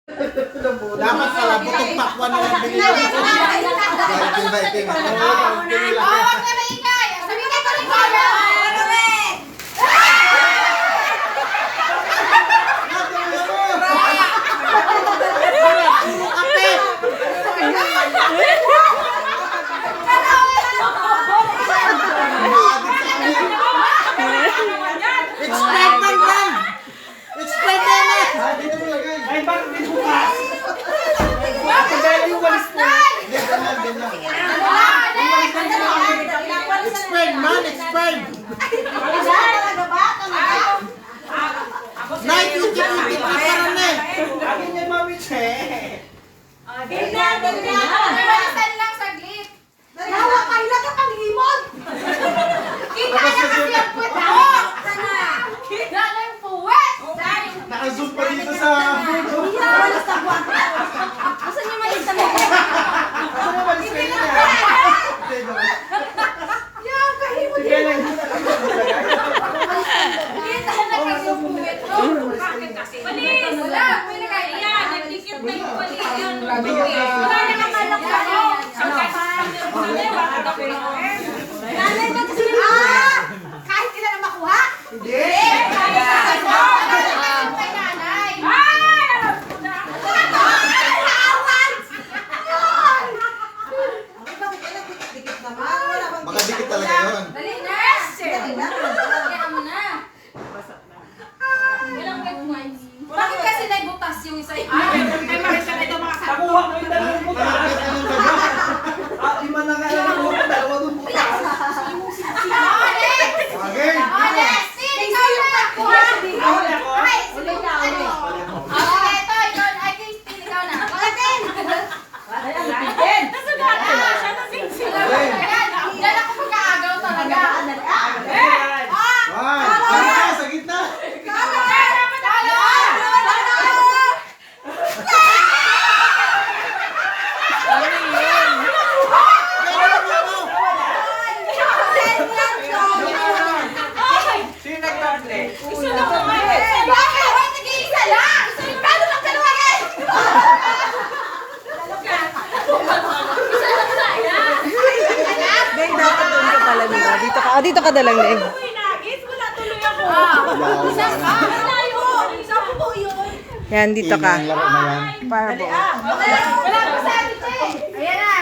Dapat pala, butong pakwan na lang binili. Biting. Huwag ka na ingay! Sabi ka ito rin ko! Ay, bakit may bukas? Kagaya yung walis po. Explain man, explain. Night, uti-uti pa rin eh. Akin niya mawits eh. Walisan lang saglit. Kita na kasi ang puwet ako! Kita na yung puwet! Naka-zoom pa dito sa... Gusto niyo malista mo? Ano walis kayo niya? Yan, kahimod Sige lang. Kita na kasi yung puwet mo. Bakit kasi? Walis! Wala! May nakain. Yan, nagdikit na yung walis. Wala na kamalak sa iyo. Nanay ba kasi kahit sila na makuha? Hindi. Kay nanay. Makadikit talaga yun. Dali na! Kaya mo na. Walang wet wines. Bakit kasi naibutas yung isa yung... Nakuha ko yung dalawang bukas. Lima na nga lang ako. Dalawa doon bukas. Okay. Honest! Ikaw yung nagkuha! Ako na ako. Ay, sige na. Okay, ito. Ikaw na. Ay, Christine, ikaw na. Pagatin! Nasugatan na siya na sing-sing. Diyan ako pagkaagaw talaga. Sa gitna. Sino nagtable? Bakit? Wait, nag-iisa lang! Paano lang dalawa yan? Isa lang saya! Dahil dapat doon ka pala nila. Dito ka. Dito ka na lang, Dave. Isa ka? Malayo! Isa po yun! Yan, dito ka. Ang laro na yan. Para buo. Wala pa sabi, Che! Ayan na!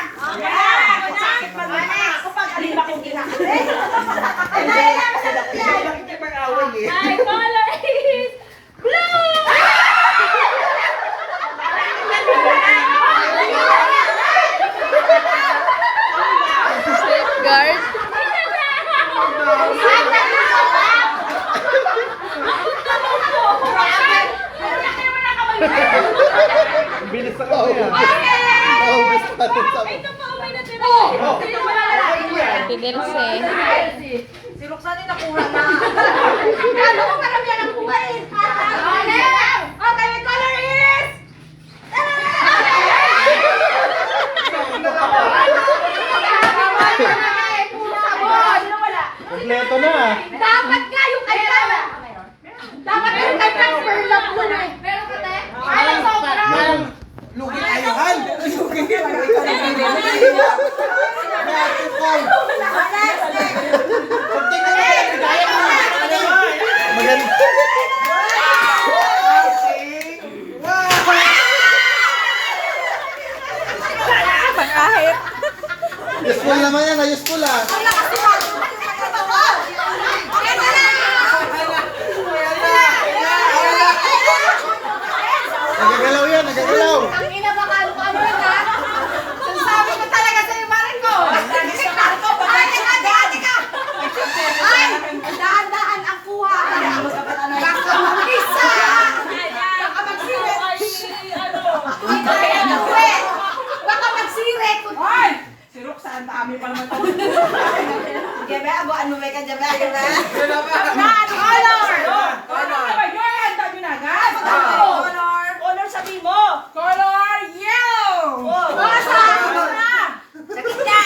Bakit niya pag-away eh? My color is blue! Guard. Bilis na kami ah. Naubos pa rin sa... Pidelse. Si Roxanne nakuha na. Ano kung karamihan ang kuha eh? Okay, my color is... Kompleto na. Dapat nga yung kay Dapat yung kay transfer lang mo na. Meron ka, te? Ay, sobra! Lugi tayo, Han! Lugi tayo. Pagtingin mo yan, bigaya mo na. Maganda. Pang-ahit. Useful naman yan, useful ah. Nagagalaw yan, nagagalaw. Ang ina baka ano yun ha? Sabi ko talaga sa'yo, Marco! Ay, teka! Ay, dahan-dahan ang kuha! Baka mag-isa! Baka magsiret! Ay, kaya na uwi! Baka magsiret! Ay! Si Roxanne, dami pa naman ito. Gabi, abuan mo ka, Gabi. Color! Color! Ang dami na agad. Color sabi mo. Color yellow! Basa! Sakit na!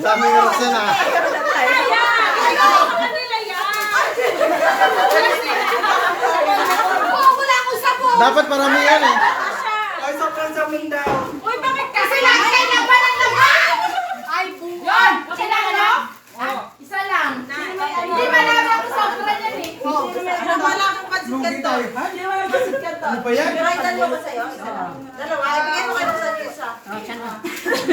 Dami nga Roxanne ah. Wala akong sabon. Dapat paramihan eh. Ay, sobrang samin daw. Uy, bakit kasi lagi kayo nagbalang naman? Ay, buwan. Yun! Isa lang, ano? Isa lang. Hindi malami ako sobra niyan eh. Wala akong pansit ka to. Hindi wala pansit ka to. Ano pa yan? Dalawa ba sa'yo? Isa lang. Dalawa. Ibigay mo kayo sa isa.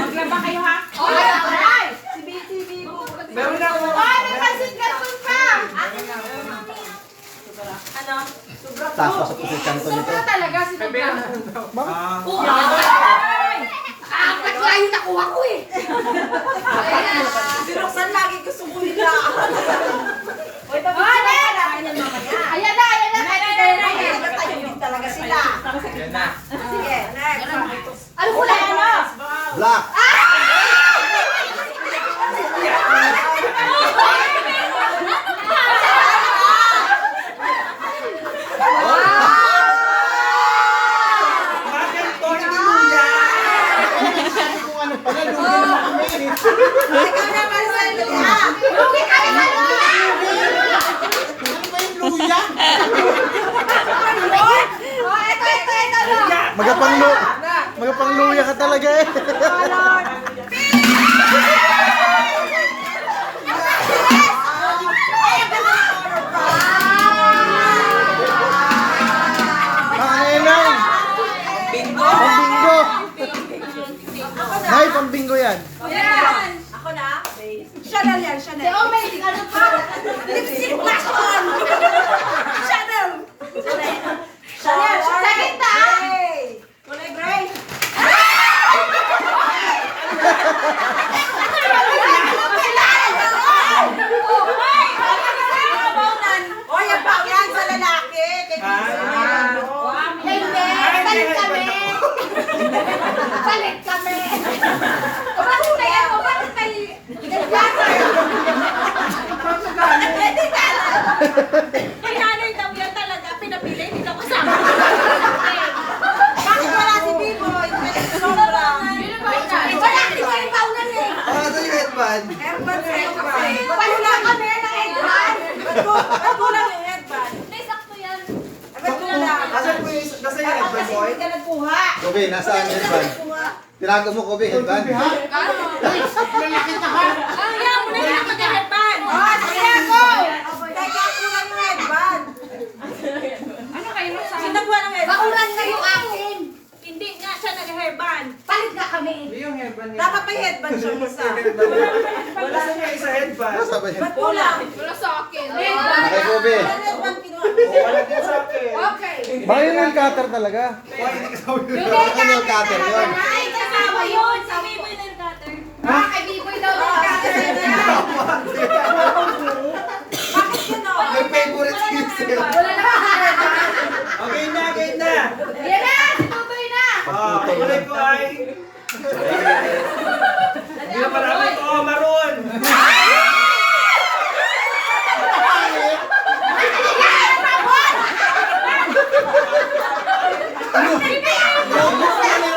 Maglaba kayo ha? Ay, ay! Si Bibo. Meron ako. Ay, may pansit canton pa! Ano? Sakto sa pusit kanto nito. Sobra talaga si Tugga. Ah. Apat ko yung nakuha ko eh. Si Roxanne lagi gusto mo nila. Uy, ayan na. Tayo din talaga sila. Yan na. Sige, next. Ano kulay ano? Black. Bakit to? Hindi luya. Kung ano pala, lugi naman kami. Ikaw naman sa luya. Lugi kami sa luya! Ano ba yung luya? Oh, ito na. Magapangluya ka talaga eh. Ano yan ay? Pambingo. Nay, pambingo yan. Ako na? Chanel yan, Si Chanel. Omay, ano pa? Lipstick fashion! Chanel! Chanel, sa gitna. Kulay gray. O, yan pa yan sa lalaki. Kay Hindi, palit kami. Palit kami. Bakit kaya mo? Bakit kayo? Kay nanay daw yan talaga, pinapili, hindi daw kasama. Bakit wala si Biboy? Sobra. Wala, hindi kayo paulan eh. Ano yung headband? Headband sa'yo kasi. Palit na kami ng headband. Ba't kulang yung headband? Hindi, sakto yan. Ba't kulang? Asan po yung nasa yung headband boy? Hindi ka nagkuha. Kobe, nasaan yung headband? Tinago mo Kobe, headband? Ang yan, muna na mag-headband. Oh, sige ako! Teka, kulang yung headband. Ano kayo sa Sino nagkuha ng headband? Paulan na yung akin. Hindi nga siya nag-hairband. Palit na kami. Dapat may headband siya isa. Wala sa niya isa headband. Nasa ba yan? Ba't kulang? Wala sa akin. Nakay Kobe. Ang headband kinuha. Wala din sa akin. Okay. Baka yun yung cutter talaga. Baka yung cutter yun. Ay, kasama yun. Si Biboy na yung cutter. Ah, kay Biboy daw yung cutter. Bakit gano'n? May favorite skills eh. Wala na cutter. Okay na, okay na. Yan na, si Tutoy na. Ah, kulay ko ay... Hindi na marami ko, maroon.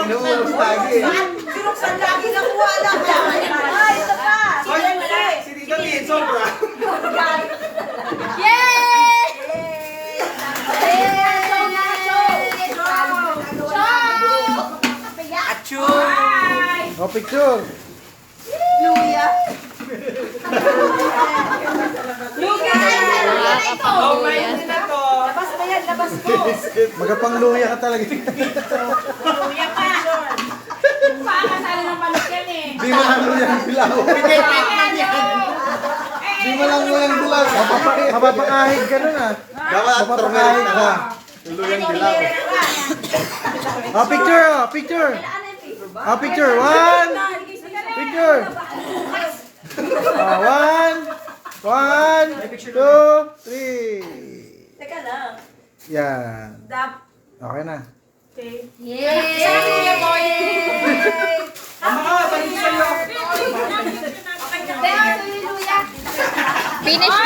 Inuulos lagi eh. Si Roxanne lagi nakuha lang. Ay, ito pa. Ay, si Tita Tin, sobra. Yay! O, picture. Luya. Oh, may hindi na to. Labas na yan, labas mo. Magapangluya ka talaga. Luya pa. Pakakasali ng manok yan eh. Di mo lang luyang dilaw. Di mo lang luyang dilaw. Mapapakahig ka nun ah. Dapat turmeric ka. Luyang dilaw. O, picture o, picture. O, picture. One. Picture. One, two, three. Teka lang. Yan. Dap. Okay na. Yay! Ang mga, balik sa'yo. Pero, luya. Finish